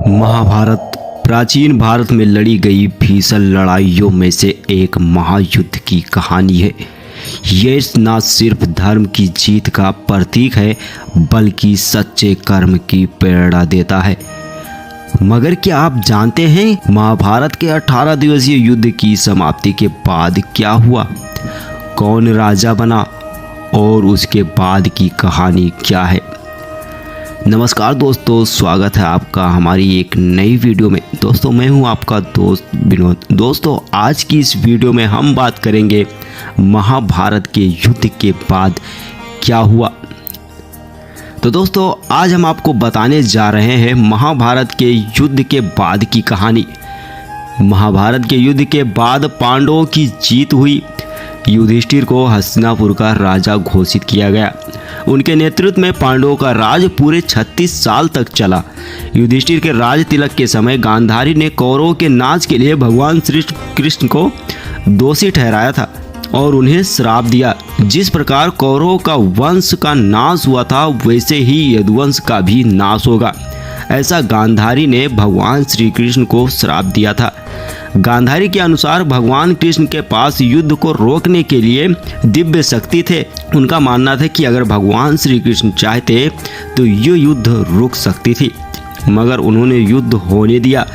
महाभारत प्राचीन भारत में लड़ी गई भीषण लड़ाइयों में से एक महायुद्ध की कहानी है। ये न सिर्फ धर्म की जीत का प्रतीक है बल्कि सच्चे कर्म की प्रेरणा देता है। मगर क्या आप जानते हैं महाभारत के 18 दिवसीय युद्ध की समाप्ति के बाद क्या हुआ? कौन राजा बना और उसके बाद की कहानी क्या है? नमस्कार दोस्तों, स्वागत है आपका हमारी एक नई वीडियो में। दोस्तों मैं हूं आपका दोस्त विनोद। दोस्तों आज की इस वीडियो में हम बात करेंगे महाभारत के युद्ध के बाद क्या हुआ। तो दोस्तों आज हम आपको बताने जा रहे हैं महाभारत के युद्ध के बाद की कहानी। महाभारत के युद्ध के बाद पांडवों की जीत हुई। युधिष्ठिर को हस्तिनापुर का राजा घोषित किया गया। उनके नेतृत्व में पांडवों का राज पूरे 36 साल तक चला। युधिष्ठिर के राज तिलक के समय गांधारी ने कौरवों के नाच के लिए भगवान श्री कृष्ण को दोषी ठहराया था और उन्हें श्राप दिया। जिस प्रकार कौरवों का वंश का नाश हुआ था वैसे ही यदुवंश का भी नाश होगा, ऐसा गांधारी ने भगवान श्री कृष्ण को श्राप दिया था। गांधारी के अनुसार भगवान कृष्ण के पास युद्ध को रोकने के लिए दिव्य शक्ति थे। उनका मानना था कि अगर भगवान श्री कृष्ण चाहते तो ये युद्ध रुक सकती थी, मगर उन्होंने युद्ध होने दिया।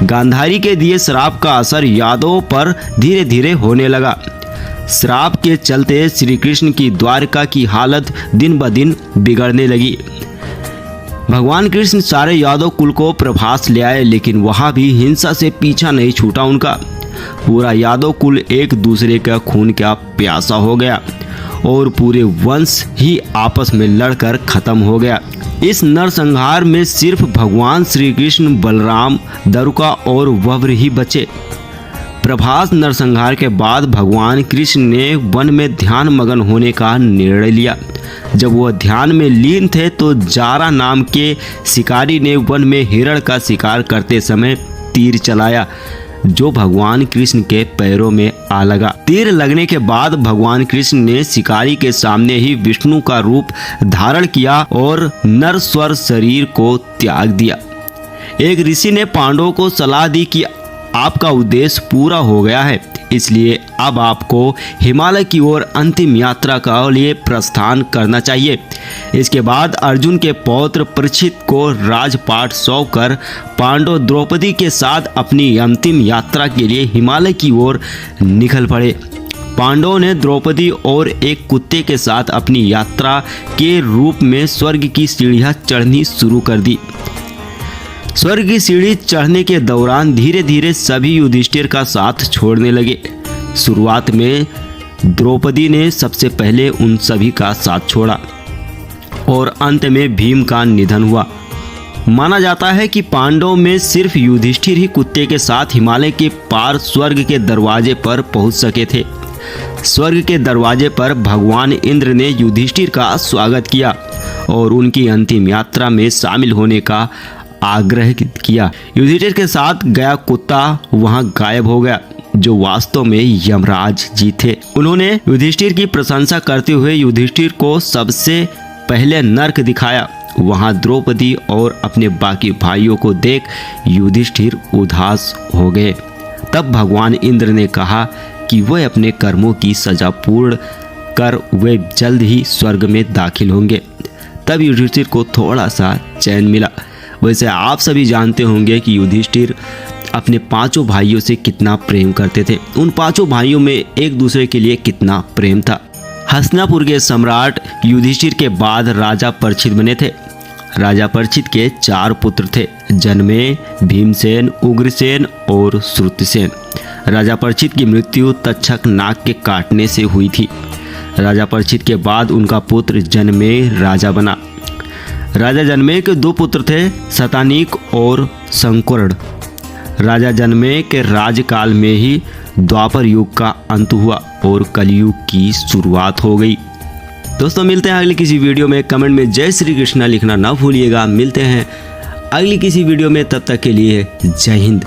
गांधारी के दिए श्राप का असर यादवों पर धीरे धीरे होने लगा। श्राप के चलते श्री कृष्ण की द्वारका की हालत दिन ब दिन बिगड़ने लगी। भगवान कृष्ण सारे यादव कुल को प्रभास ले आए, लेकिन वहां भी हिंसा से पीछा नहीं छूटा उनका। पूरा यादव कुल एक दूसरे का खून का प्यासा हो गया और पूरे वंश ही आपस में लड़कर खत्म हो गया। इस नरसंहार में सिर्फ भगवान श्री कृष्ण, बलराम, दरुका और वव्र ही बचे। प्रभास नरसंहार के बाद भगवान कृष्ण ने वन में ध्यान मगन होने का निर्णय लिया। जब वह ध्यान में लीन थे तो जारा नाम के शिकारी ने वन में हिरण का शिकार करते समय तीर चलाया जो भगवान कृष्ण के पैरों में आ लगा। तीर लगने के बाद भगवान कृष्ण ने शिकारी के सामने ही विष्णु का रूप धारण किया और नरस्वर शरीर को त्याग दिया। एक ऋषि ने पांडवों को सलाह दी कि आपका उद्देश्य पूरा हो गया है, इसलिए अब आपको हिमालय की ओर अंतिम यात्रा के लिए प्रस्थान करना चाहिए। इसके बाद अर्जुन के पौत्र परीक्षित को राजपाट सौंपकर पांडव द्रौपदी के साथ अपनी अंतिम यात्रा के लिए हिमालय की ओर निकल पड़े। पांडवों ने द्रौपदी और एक कुत्ते के साथ अपनी यात्रा के रूप में स्वर्ग की सीढ़ियां चढ़नी शुरू कर दी। स्वर्ग की सीढ़ी चढ़ने के दौरान धीरे धीरे सभी युधिष्ठिर का साथ छोड़ने लगे। शुरुआत में द्रौपदी ने सबसे पहले उन सभी का साथ छोड़ा और अंत में भीम का निधन हुआ। माना जाता है कि पांडवों में सिर्फ युधिष्ठिर ही कुत्ते के साथ हिमालय के पार स्वर्ग के दरवाजे पर पहुंच सके थे। स्वर्ग के दरवाजे पर भगवान इंद्र ने युधिष्ठिर का स्वागत किया और उनकी अंतिम यात्रा में शामिल होने का आग्रह किया। युधिष्ठिर के साथ गया कुत्ता वहां गायब हो गया, जो वास्तव में यमराज जी थे। उन्होंने युधिष्ठिर की प्रशंसा करते हुए युधिष्ठिर को सबसे पहले नर्क दिखाया। वहां द्रौपदी और अपने बाकी भाइयों को देख युधिष्ठिर उदास हो गए। तब भगवान इंद्र ने कहा कि वे अपने कर्मों की सजा पूर्ण कर वे जल्द ही स्वर्ग में दाखिल होंगे। तब युधिष्ठिर को थोड़ा सा चैन मिला। वैसे आप सभी जानते होंगे कि युधिष्ठिर अपने पांचों भाइयों से कितना प्रेम करते थे। उन पांचों भाइयों में एक दूसरे के लिए कितना प्रेम था। हस्तिनापुर के सम्राट युधिष्ठिर के बाद राजा परीक्षित बने थे। राजा परीक्षित के 4 पुत्र थे, जन्मे, भीमसेन, उग्रसेन और श्रुतसेन। राजा परीक्षित की मृत्यु तक्षक नाग के काटने से हुई थी। राजा परीक्षित के बाद उनका पुत्र जन्मे राजा बना। राजा जन्मे के 2 पुत्र थे, शतानीक और शंकर्ण। राजा जन्मे के राजकाल में ही द्वापर युग का अंत हुआ और कलयुग की शुरुआत हो गई। दोस्तों मिलते हैं अगली किसी वीडियो में। कमेंट में जय श्री कृष्णा लिखना ना भूलिएगा। मिलते हैं अगली किसी वीडियो में, तब तक के लिए जय हिंद।